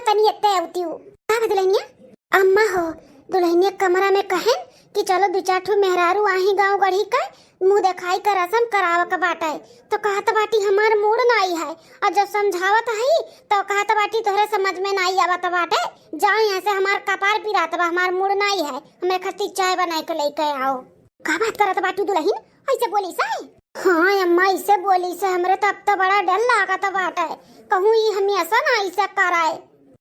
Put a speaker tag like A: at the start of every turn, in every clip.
A: तनी एते आवती हूँ का दुल्हनिया अम्मा हो दुल्हनिया कमरा में कहन कि चलो दो चार ठो मेहरारू आही गांव गढ़ी का मुंह दिखाई का रसम करावा का बाटा है तो कहत बाटी हमार मूड ना आई है और जब समझावत है तो कहत बाटी तोहरे समझ में ना आई आवत बाटे जाओ यहाँ से हमार कपार पिरात बा हमार मूड ना आई है हमें खातिर चाय बनाए के लेके आओ का बात करत बाटी दुल्हन ऐसे बोली सा हाँ अम्मा ऐसे बोली से हमरे तब तो बड़ा डर लागत बाटे कहूँ ये हमेशा ना ऐसे कराए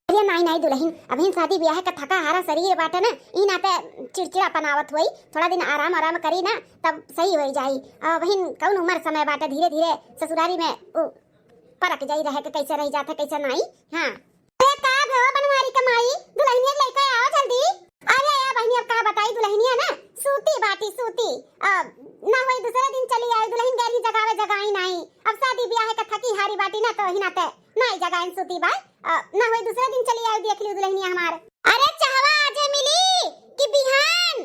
A: अरे नहीं नहीं दुल्हन अभी शादी ब्याह का थका हारा शरीर बाटे ना ई नाते चिड़चिड़ा पनावत हुई थोड़ा दिन आराम आराम करी ना तब सही हो जाई बहन कौन उम्र समय बाटे धीरे धीरे ससुरारी में परख जाई रहे के कैसे रह जाते कैसे नहीं हाँ अरे का भो बनवारी कमाई दुल्हनिया लेके आओ जल्दी अरे यार बहनी अब का बताई दुल्हनिया ना सूती बाटी सूती ना होई दूसरे दिन चली आई दुल्हन गैरी जगावे जगाई नहीं अब शादी ब्याह का थकी हारी बाटी ना तो ही नाते नहीं जगाइन सूती बाई ना होई दूसरे दिन चली आई देख ली दुल्हनिया हमार अरे चाहवा आज मिली कि बिहान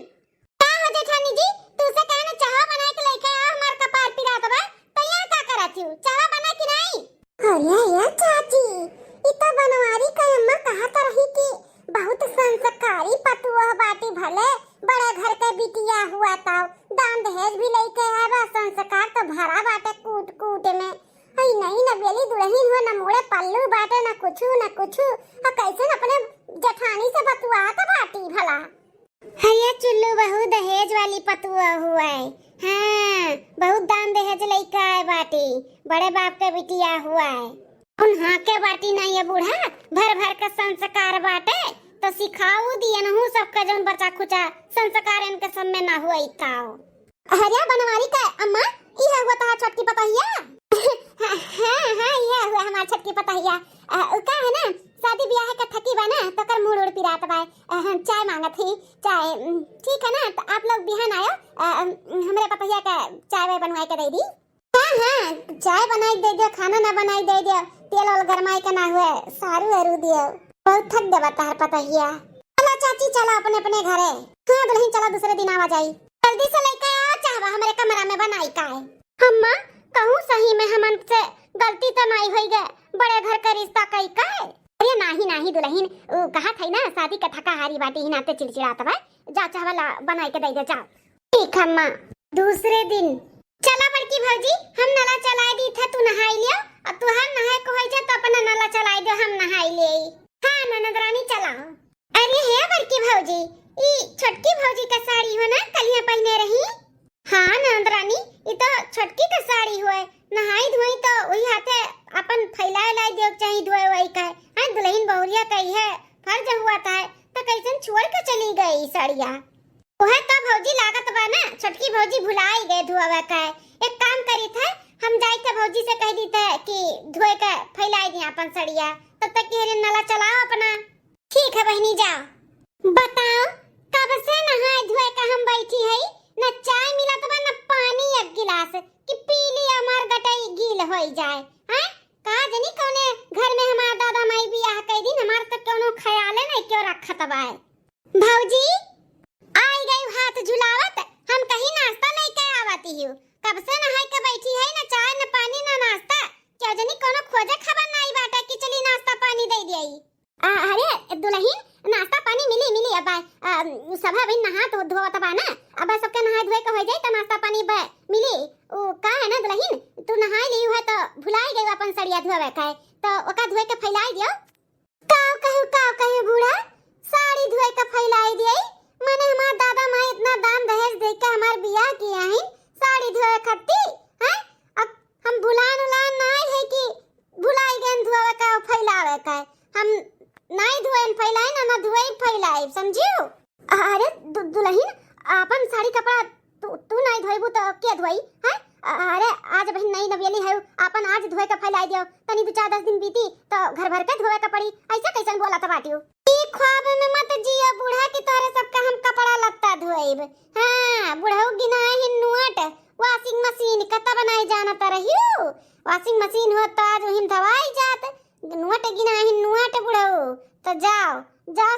A: का हो जेठानी जी तू से कहना चाहवा बना के लेके आ हमार कपार पिरात बा तैयार का करत हूं चाहवा बना कि नहीं अरे यार चाची ई तो बनवारी का अम्मा कहत रही कि बहुत संस्कारी पतुआ बाटी भले बड़े घर के बिटिया हुआ ताऊ दान दहेज भी लेके आवा संस्कार तो भरा बाटे कूट कूट में हई नहीं न बेली दुल्हन हो न मोड़े पल्लू बाटे न कुछु कैसे अपने जेठानी से बतुआ तो बाटी भला हैया चुल्लू बहु दहेज वाली पतुआ हुआ है हाँ बहुत दान दहेज लेके आए बाटी बड़े बाप के बिटिया हुआ है उन हाँ के बाटी नहीं है बूढ़ा भर भर का संस्कार बाटे तो सिखाऊ दिए न हूँ सबका जौन बचा खुचा संस्कार इनके सब में ना हुआ इताओ हरिया बनवारी का अम्मा ये हुआ तो छटकी पतहिया हाँ ये हुआ हमार छटकी पतहिया का है ना शादी ब्याह का थकी बा ना तो कर मुड़ उड़ पिरात बा चाय मांगत थी चाय ठीक है ना तो आप लोग बिहान आयो हमरे पतहिया का चाय वाय बनवाई के दे दी हाँ चाय बनाई दे दियो खाना ना बनाई दे दियो तेल और गरमाई का ना हुए सारू हरू दियो बहुत थक देवा तार पतहिया चलो चाची चलो अपने अपने घरे हाँ दुल्हन चलो दूसरे दिन आवा जाई जल्दी से लेके आ चाहवा हमरे कमरा में बनाई का है अम्मा कहूँ सही में हमन से गलती तो नहीं होई गए बड़े घर का रिश्ता कई का है अरे नहीं दुल्हन कहा था ना शादी का थका हारी बाटी ही नाते चिड़चिड़ात बा जा चावला बनाई के दे दे जाओ ठीक अम्मा दूसरे दिन चला बड़की भौजी हम नला चलाए दी थे तू नहाई लियो अब तू हम नहाए को होई जा तो अपना नला चलाए दो हम नहाई ले हां ननद रानी चलाओ अरे हे बड़की भौजी ई छोटकी भौजी का साड़ी हो ना कलिया पहने रही हाँ ननद रानी ये तो छोटकी का साड़ी हुए नहाई धोई तो वही हाथे अपन फैलाए लाई देव चाहिए धोए वही का हां दुल्हन बहुरिया कही है फर्ज हुआ था तो कैसन छोड़ के चली गई साड़िया ओहे तो भौजी लागत बा ना छोटकी भौजी भुलाई गए धोवे का एक काम करी था हम जाई के भौजी से कह दी थे कि धोए के फैलाई दी अपन साड़िया तब तक के नला चलाओ अपना ठीक है बहनी जाओ बताओ कब से नहाए धोए का हम बैठी है न चाय मिला तो न पानी एक गिलास कि पी ली हमार गटई गील होई जाए हैं का जनी कोने घर में हमार दादा माई बियाह कई दिन हमार तो कोनो ख्याल नहीं क्यों रखत बाए भौजी आई गई हाथ झुलावत हम कहीं नाश्ता लेके आवती हूं कब से नहाई के बैठी है न चाय न पानी न नाश्ता क्या जनी कोनो खोजे खबर नहीं बाटा कि चली नाश्ता पानी दे दियई अरे दुल्हन नाश्ता पानी मिली अब सब भी नहा तो धोवत बा ना अब सबके नहाए धोए के हो जाए तो नाश्ता पानी मिली ओ का है ना दुल्हन तू नहाई ली है तो भुलाई गई अपन सड़िया धोवे का तो ओका धोए के फैलाई दियो काव कहू बूढ़ा साड़ी धोए के फैलाई दियई माने हमार दादा माई इतना दान दहेज दे के हमार बियाह किया है साड़ी धोए खट्टी हैं अब हम भुलान नहीं है कि भुलाई गन धोवे का फैलावे का हम नहीं धोएन फैलाए ना धोए फैलाए समझियो अरे दुल्हन अपन साड़ी कपड़ा तू नहीं धोइबू तो के धोई हैं अरे आज बहन नहीं नवेली है अपन आज धोए के फैलाई दियो तनी 2-4-10 दिन बीती तो घर भर के धोए के पड़ी ऐसा कैसन बोला था बाटियो ई ख्वाब में मत जियो बूढ़ा की तोरे सबका हम कपड़ा लत्ता धोइब हां बुढ़ऊ गिनाए ही नुआट वॉशिंग मशीन कत बनाई जाना त रहियो वॉशिंग मशीन हो तो आज हिम धवाई जात नुआट गिनाए ही नुआट बुढ़ऊ तो जाओ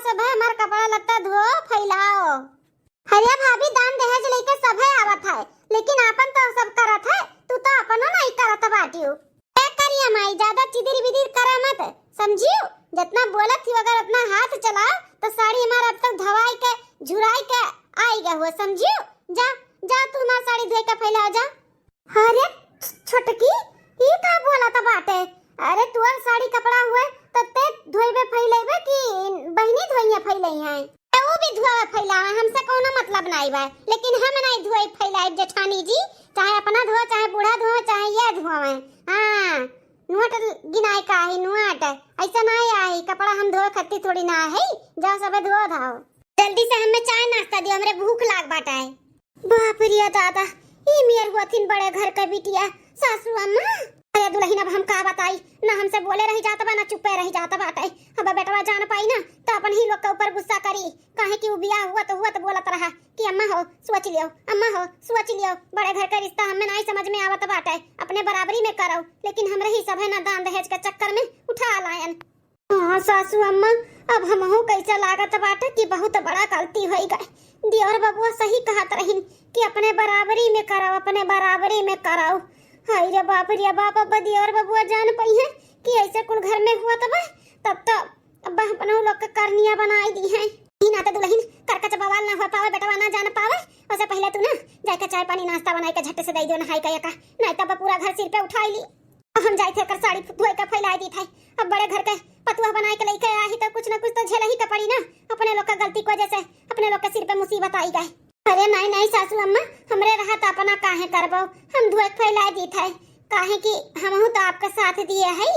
A: सब हमार कपड़ा लत्ता धो फैलाओ हरिया भाभी दान दहेज लेके सब है आवत है लेकिन अपन तो सब करत है तू तो अपनो नहीं करत बाटियो ए करिया माई ज्यादा चिदिर बिदिर करा मत, समझियो। जितना बोलत थी अगर अपना हाथ चला तो साड़ी हमारा अब तक धवाई के झुराई के आएगा हुआ, समझियो। जा जा तू हमार साड़ी धोई के फैला जा। अरे छोटकी ये का बोला था बाटे? अरे तुअर साड़ी कपड़ा हुए तते धोइबे फैलेबे कि बहनी धोइया फैलई है? वो भी धोवे फैलावे, हमसे कोनो मतलब नहीं बा, लेकिन हम नहीं धोई फैलाए जेठानी जी। चाहे अपना धो, चाहे बूढ़ा धो, चाहे ये धोवे। हां नुआट गिनाई का है, नुआट ऐसा नहीं आई। कपड़ा हम धोए खत्ती थोड़ी ना है। जाओ सबे धो धाओ, जल्दी से हमें चाय नाश्ता दियो, हमरे भूख लाग बाटा है। बाप रे दादा, ये मेर हुआथिन बड़े घर का बिटिया सासू अम्मा। अरे दुल्हन अब हम का बताई ना, हमसे बोले रही जाता बा ना चुपे रही जाता बाटे। अब बेटवा जान पाई ना तो अपन ही लोग के ऊपर गुस्सा करी, काहे कि वो बियाह हुआ तो बोलत रहा कि अम्मा हो सोच लियो, अम्मा हो सोच लियो। बड़े घर का रिश्ता हमें नहीं समझ में आवत बाटे, अपने बराबरी में करो, लेकिन हमरे ही सब है ना दान दहेज के चक्कर में उठा लायन। हां सासू अम्मा, अब हमहु कैसा लागत बाटे कि बहुत बड़ा गलती होई गई। दियोर बबुआ सही कहत रहिन कि अपने बराबरी में करो, अपने बराबरी में करो। हाय रे बाप रे बाप, अब दियोर बबुआ जान पई है कि ऐसे कुल घर में हुआ तब तो अब अपना लोग का करनिया बनाई दी है। ही ना तो दुल्हन करकच बवाल ना हो पावे, बेटवा ना जान पावे। उससे पहले तू ना जाके चाय पानी नाश्ता बनाई के झट से दई दो, नहाई के का नहीं तब पूरा घर सिर पे उठाई ली। हम जाई थे कर साड़ी धोए के फैलाई दी थे। अब बड़े घर के पतुआ बनाई के लेके आई तो कुछ ना कुछ तो झेल ही के पड़ी ना। अपने लोग का गलती की वजह से अपने लोग के सिर पे मुसीबत आई गई। अरे नहीं नहीं सासू अम्मा, हमरे रहत अपना काहे करबो, हम धोए के फैलाई दी थे काहे कि हमहु तो आपका साथ दिए है।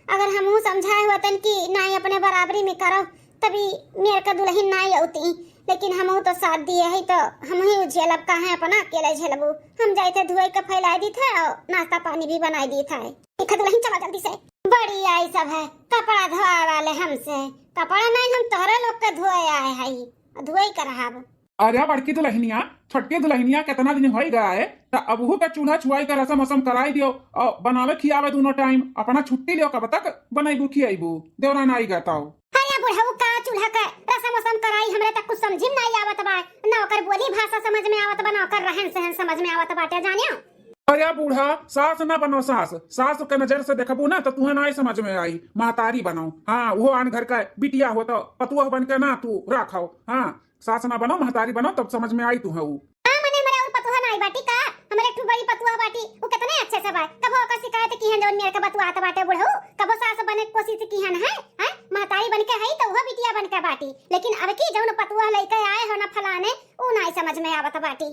A: अगर हमहु समझाए होतन कि नहीं अपने बराबरी में करो तभी मेरे का दुल्हन नहीं होती, लेकिन हमहु तो साथ दिए है तो हम ही झेलब काहे अपना अकेले झेलबू। हम जाते धोए के फैलाई दी थे और नाश्ता पानी भी बनाई दी थे। एक दुल्हन चला जल्दी से, बड़ी आई सब है कपड़ा धोआ वाले, हमसे कपड़ा नहीं हम तोहरे लोग के धोए आए है, धोए कर रहाब।
B: अरे बड़की दुल्हनिया छोटकी दुल्हनिया कितना दिन हो गया है तो अबहू का चूल्हा छुआई का रसम असम कराई दियो और बनावे खियावे दोनों टाइम। अपना छुट्टी लियो, कब तक बनाईबू खियाईबू? देवरा नहीं गताओ।
A: अरे बुढ़ऊ का चूल्हा का रसम असम कराई, हमरे तक कुछ समझ में नहीं आवत बा। ना ओकर बोली भाषा समझ में आवत बा, ना ओकर रहन सहन समझ में आवत बाटे जानियो।
B: अरे बूढ़ा सास ना बनो, सास के नजर से देखबू ना तो तुम्हें नहीं समझ में आई। महतारी बनो। हाँ वो आन घर का बिटिया हो तो पतुआ बन के ना तू रखो। हाँ सास ना बनो, महतारी बनो, तब समझ में आई तू है।
A: मने मरे और पतुआ नहीं बाटी का, हमरे ठू बड़ी पतुआ बाटी वो कितने अच्छे से बा। कबो ओकर शिकायत की हन जौन मेरे का बतुआ आत बाटे बुढ़ऊ, कबो सास बने के कोशिश की हन है। महतारी बन के है तो वो बिटिया बन के बाटी, लेकिन अब की जौन पतुआ लेके आए हो ना फलाने वो नहीं समझ में आवत बाटी।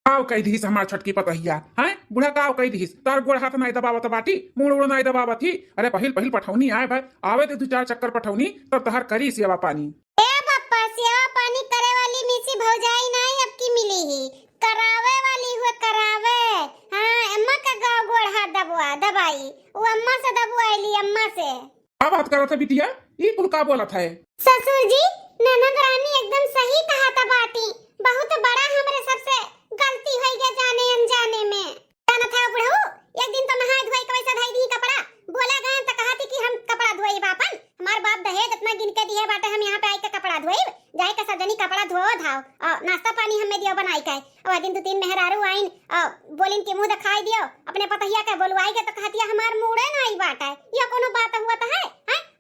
B: काव कह दीस हमार छोटकी पतहिया है बुढ़ा, काव कह दीस तार गोड़ हाथ नहीं दबावत बाटी, मुड़ उड़ नहीं दबावत ही। अरे पहिल पठौनी आए भाई, आवे तो 2-4 चक्कर पठौनी तब तहर करी सेवा पानी।
A: ए बप्पा, सेवा पानी करे वाली मिसी भौजाई नहीं अब की मिली ही, करावे वाली हुए करावे। हां अम्मा का गाव गोड़ हाथ दबाई वो अम्मा से दबवाईली, अम्मा से।
B: क्या बात करत है बिटिया, ये कुल का बोलत है?
A: ससुर जी ननद रानी एकदम सही कहा था बाटी, बहुत बड़ा हमरे सबसे गलती हुई गया जाने अनजाने में। जाना था बुढ़ऊ, एक दिन तो नहाए धोए के वैसा धाई दी कपड़ा, बोला गए तो कहा थी कि हम कपड़ा धोए बापन, हमार बाप दहेज इतना गिन के दिए बाटे, हम यहाँ पे आई के कपड़ा धोए जाए के सजनी कपड़ा धो धाओ और नाश्ता पानी हमें दियो बनाई के। और दिन 2-3 मेहरारू आइन और बोलिन के मुंह दिखाई दियो, अपने पतहिया के बोलवाई के तो कहतिया हमार मुड़े नहीं बाटे, ये कोनो बात हुआ तो है?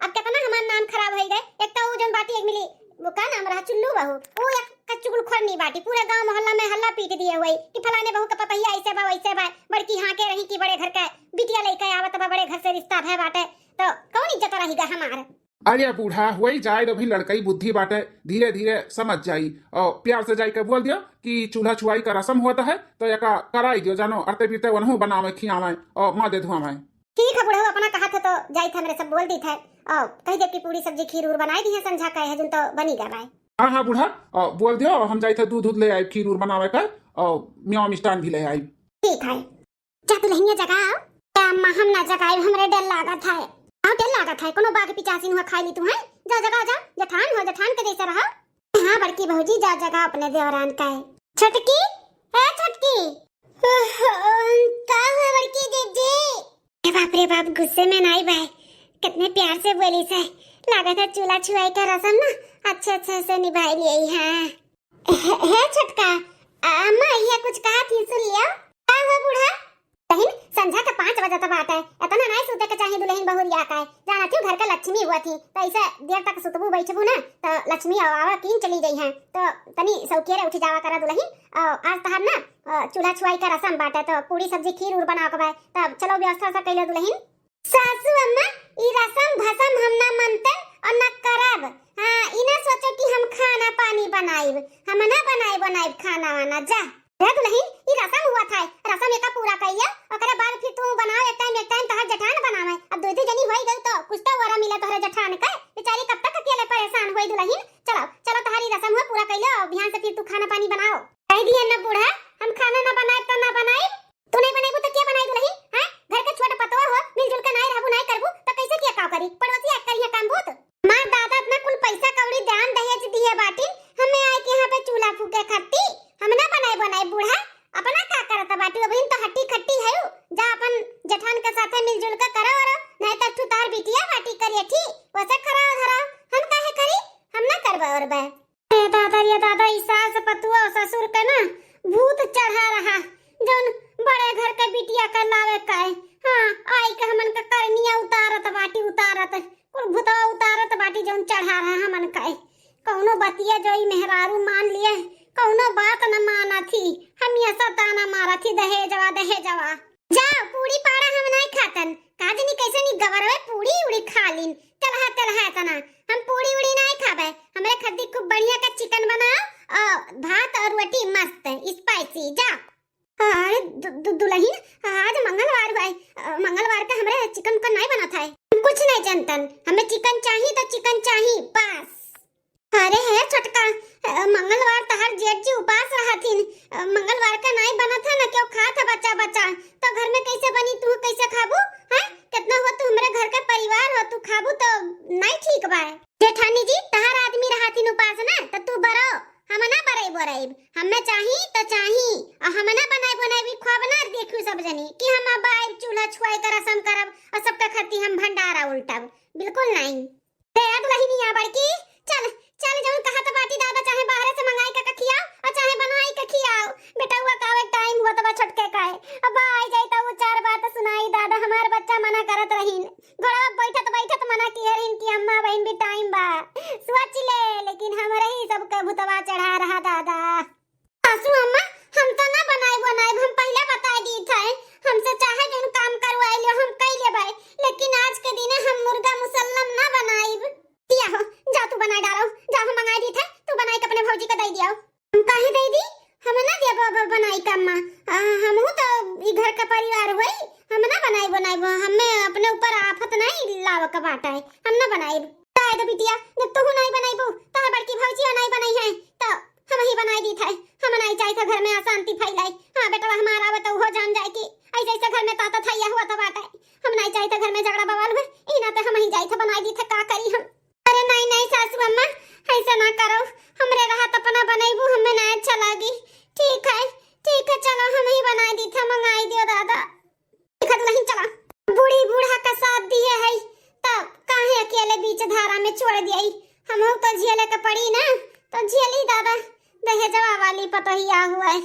A: अब कितना हमार नाम खराब हो गए। एक तो वो जन बाटी एक मिली वो का नाम रहा चुल्लू बहू, वो एक कच्चुगुल खरनी बाटी, पूरे गांव मोहल्ला में हल्ला पीट दिए हुए कि फलाने बहू का पतहिया ऐसे बा वैसे बा। बड़की हां के रही कि बड़े घर का बिटिया लेके आवत बा, बड़े घर से रिश्ता है बाटे, तो कौन इज्जत रहेगा हमार?
B: अरे बूढ़ा वही जाए तो भी लड़कई बुद्धि बाटे, धीरे धीरे समझ जाई और प्यार से जाई के बोल दियो कि चूल्हा छुआई का रसम होता है तो यका कराई दियो, जानो अरते पीते वनहु बनावे खियावे और माँ दे धुआवे।
A: ठीक है बुढ़ऊ, अपना कहा था तो जाई थे, हमरे सब बोल दी थे और कह दे कि पूरी सब्जी खीर उर बनाई दी है, संझा का है जन तो बनी गए।
B: हाँ हाँ बूढ़ा बोल दियो, हम जाए थे दूध ले आए खीर उर बनावे का और म्याव मिष्ठान भी ले आई।
A: ठीक है, जा दुल्हनिया जगाओ। अम्मा हम ना जगाई, हमरे डर लागत है। हां डर लागत है, कोनो बाग पिचासी हुआ खाई ली तू है। जा जगा जा, जठान हो जठान के जैसा रहा। हां बड़की भौजी जा जगा अपने देवरान का है। छोटकी है छोटकी, का है बड़की दीदी? बाप रे बाप, गुस्से में नहीं भाई, कितने प्यार से बोली से, लागत है चूल्हा छुआई का रसम ना अच्छे से निभाई ली है छोटका। अम्मा ये कुछ कहा थी सुन लिया? का है बूढ़ा? दुल्हन संझा का 5 बजे तक बात है, इतना नहीं सोते के चाहिए दुल्हन बहुरिया का है। जाना थी घर का लक्ष्मी हुआ थी तो ऐसे देर तक सुतबू बैठबू ना तो लक्ष्मी आवा कीन चली गई है तो तनी सौकेरे उठ जावा करा दुल्हन। आज तहर ना चूल्हा छुआई का रसम बाटे तो पूरी सब्जी खीर उर बना के भाई तब चलो व्यवस्था सा कैले दुल्हन। सासू अम्मा ई रसम भसम हम ना मनते और ना करब। हां ई ना सोचो कि हम खाना पानी बनाइब, हम ना बनाइब खाना वाना जा रे दुल्हन। ई रसम हुआ था, रसम एका पूरा कइया ओकरे बाद फिर तू बनाओ एक टाइम तहर जठान बनावे। अब दो जनी होई गई तो कुछ तो वरा मिले तोहरे जठान के, बेचारी कब तक अकेले परेशान होई दुल्हन। चलो चलो तहारी रसम हो पूरा कइले और बिहान से फिर तू खाना पानी बनाओ। कह दिए ना बूढ़ा हम खाना ना बनाए तो ना बनाए, तू नहीं बनाइबू तो क्या बनाई दुल्हन? हां घर के छोटे पतवा हो मिलजुल के नहीं रहबू नहीं करबू तो कैसे क्या का करी? पड़ोसी एक करिए काम भूत मां दादा अपना कुल पैसा कौड़ी दान दहेज दिए बाटी, हमें आए के यहां पे चूल्हा फूके खट्टी हम ना बनाए बूढ़ा अपना का करत बाटी। बहन तो हट्टी खट्टी है जा अपन जठान के साथे मिलजुल के करो और नहीं तो तू तार बिटिया बाटी करिए ठीक वैसे खरा धरा हम काहे करी, हम ना करबे और बे। ये दादा ई सास पतुआ और ससुर के ना भूत चढ़ा रहा जौन बड़े घर के बिटिया का लावे का है। हां आई के हमन का करनिया उतारत बाटी उतारत कुल भूतवा उतारत बाटी जौन चढ़ा रहा हमन का कौनो बतिया जो ई मेहरारू मान लिए कौनो बात न माना थी, हम ये सताना मारा थी दहेजवा। जाओ पूरी पाड़ा हम नहीं खातन, काजनी कैसे नी गवरवे पूरी उड़ी खा लीन। तलहा तना हम पूरी उड़ी नहीं खाबे, हमरे खद्दी खूब बढ़िया का चिकन बनाओ और भात और रोटी मस्त स्पाइसी। जा अरे दुल्हन आज मंगलवार है, मंगलवार का हमरे चिकन को नहीं बना था। कुछ नहीं जानतन, हमें चिकन चाहिए तो चिकन चाहिए बस। अरे है छोटका मंगलवार तहर जेठ जी उपास रहा थी, मंगलवार का नहीं बना था ना क्यों खा था बच्चा तो घर में कैसे बनी तू कैसे खाबू? हैं कितना हो तू हमरे घर का परिवार हो तू खाबू तो नहीं ठीक बा। जेठानी जी तहर आदमी रहा थी उपास ना तो तू बरो हम ना बराई हमें चाही तो चाही और हम ना बनाई ख्वाब ना देखू सब जनी कि हम अब आए चूल्हा छुआई कर रसम करब और सबका खाती हम भंडारा उल्टब, बिल्कुल नहीं। रे दुल्हन यहां बड़की चल चल जाऊं कहा तो बाटी दादा चाहे बाहर से मंगाई का खियाओ और चाहे बनाई का खियाओ। बेटा हुआ का टाइम हुआ तो छोटके का है अब आई जाई तो वो 4 बात सुनाई दादा हमार बच्चा मना करत रहीन घोड़ा बैठत मना किए रहीन कि अम्मा बहन भी टाइम बा सोच ले, लेकिन हमरे ही सब के भूतवा चढ़ा रहा दादा। सासू अम्मा हम तो ना बनाई हम पहले बता दी थे हमसे चाहे जोन काम करवाई लियो हम कई लेबै, लेकिन आज के दिन हम मुर्गा मुसल्लम ना बनाईब। दिया हो जा तू बना डालो जा हम मंगाई दी थे तू बनाई के अपने भौजी को दे दियो। हम काहे दे दी हम ना दे बाबा बनाई का अम्मा हम हूं तो ई घर का परिवार होई हम ना बनाई हमें अपने ऊपर आफत नहीं लाव का बाटा है हम ना बनाई। ताए तो बिटिया जब तू नहीं बनाईबू तो बड़की भौजी नहीं बनाई है तो हम ही बनाई दी थे, हम नहीं चाहे था घर में अशांति फैलाई। हां बेटा हमारा आवे तो हो जान जाए कि ऐसे ऐसे घर में ताता थैया हुआ तो बाटा हम नहीं चाहे था घर में झगड़ा बवाल में ई ना तो हम ही जाई था बनाई दी था का करी हम। अरे नहीं सासू अम्मा ऐसा ना करो हमरे राहत अपना बनाईबू हमें ना अच्छा लागी। ठीक है चलो हम ही बना दी था मंगाई दियो दादा। ठीक है दुल्हन चला बूढ़ी बूढ़ा का साथ दिए है तब काहे अकेले बीच धारा में छोड़ दिया हम तो झेले के पड़ी ना तो झेली दादा दहेजवा वाली पतोहिया हुआ है।